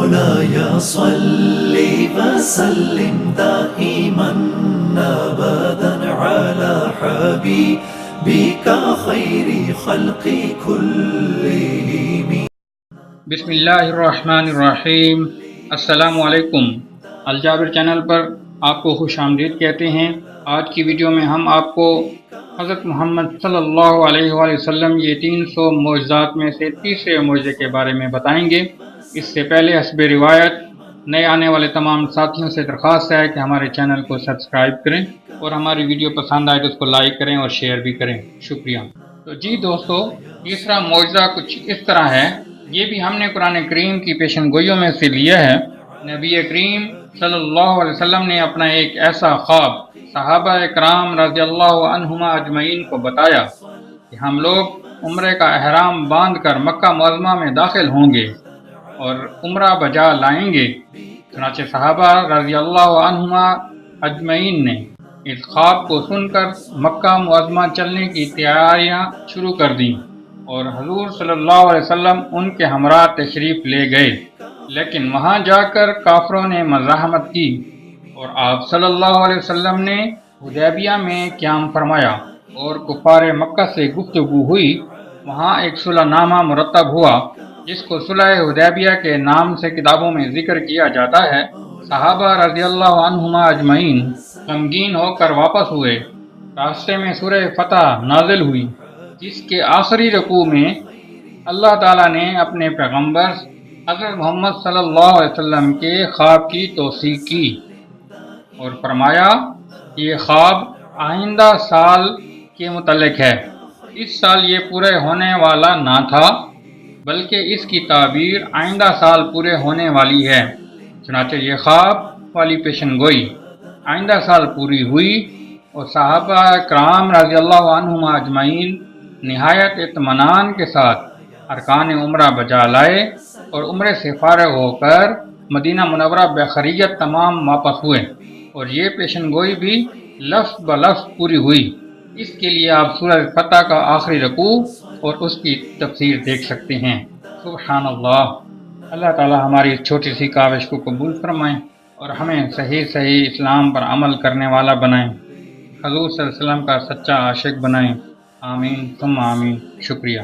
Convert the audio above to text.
مولاي صل وسلم دائما أبدا على حبيبك خير خلق كلهم. بسم اللہ الرحمن الرحیم. السلام علیکم. الجابر چینل پر آپ کو خوش آمدید کہتے ہیں. آج کی ویڈیو میں ہم آپ کو حضرت محمد صلی اللہ علیہ وآلہ وسلم یہ 300 معجزات میں سے تیسرے معجزے کے بارے میں بتائیں گے. اس سے پہلے حسب روایت نئے آنے والے تمام ساتھیوں سے درخواست ہے کہ ہمارے چینل کو سبسکرائب کریں اور ہماری ویڈیو پسند آئے تو اس کو لائک کریں اور شیئر بھی کریں. شکریہ. تو جی دوستو، تیسرا معجزہ کچھ اس طرح ہے. یہ بھی ہم نے قرآن کریم کی پیشن گوئیوں میں سے لیا ہے. نبی کریم صلی اللہ علیہ وسلم نے اپنا ایک ایسا خواب صحابہ کرام رضی اللہ عنہما اجمعین کو بتایا کہ ہم لوگ عمرے کا احرام باندھ کر مکہ معظمہ میں داخل ہوں گے اور عمرہ بجا لائیں گے. چنانچہ صحابہ رضی اللہ عنہما اجمعین نے اس خواب کو سن کر مکہ معظمہ چلنے کی تیاریاں شروع کر دیں اور حضور صلی اللہ علیہ وسلم ان کے ہمراہ تشریف لے گئے. لیکن وہاں جا کر کافروں نے مزاحمت کی اور آپ صلی اللہ علیہ وسلم نے حدیبیہ میں قیام فرمایا اور کفار مکہ سے گفتگو ہوئی. وہاں ایک صلح نامہ مرتب ہوا جس کو صلح حدیبیہ کے نام سے کتابوں میں ذکر کیا جاتا ہے. صحابہ رضی اللہ عنہما اجمعین غمگین ہو کر واپس ہوئے. راستے میں سورہ فتح نازل ہوئی جس کے آخری رکوع میں اللہ تعالیٰ نے اپنے پیغمبر حضرت محمد صلی اللہ علیہ وسلم کے خواب کی توثیق کی اور فرمایا یہ خواب آئندہ سال کے متعلق ہے. اس سال یہ پورے ہونے والا نہ تھا بلکہ اس کی تعبیر آئندہ سال پورے ہونے والی ہے. چنانچہ یہ خواب والی پیشن گوئی آئندہ سال پوری ہوئی اور صحابہ کرام رضی اللہ عنہم اجمعین نہایت اطمینان کے ساتھ ارکان عمرہ بجا لائے اور عمرے سے فارغ ہو کر مدینہ منورہ بخیریت تمام واپس ہوئے اور یہ پیشن گوئی بھی لفظ بلفظ پوری ہوئی. اس کے لیے آپ سورہ فتح کا آخری رکوع اور اس کی تفسیر دیکھ سکتے ہیں. سبحان اللہ. اللہ تعالی ہماری اس چھوٹی سی کاوش کو قبول فرمائیں اور ہمیں صحیح اسلام پر عمل کرنے والا بنائیں. حضور صلی اللہ علیہ وسلم کا سچا عاشق بنائیں. آمین ثم آمین. شکریہ.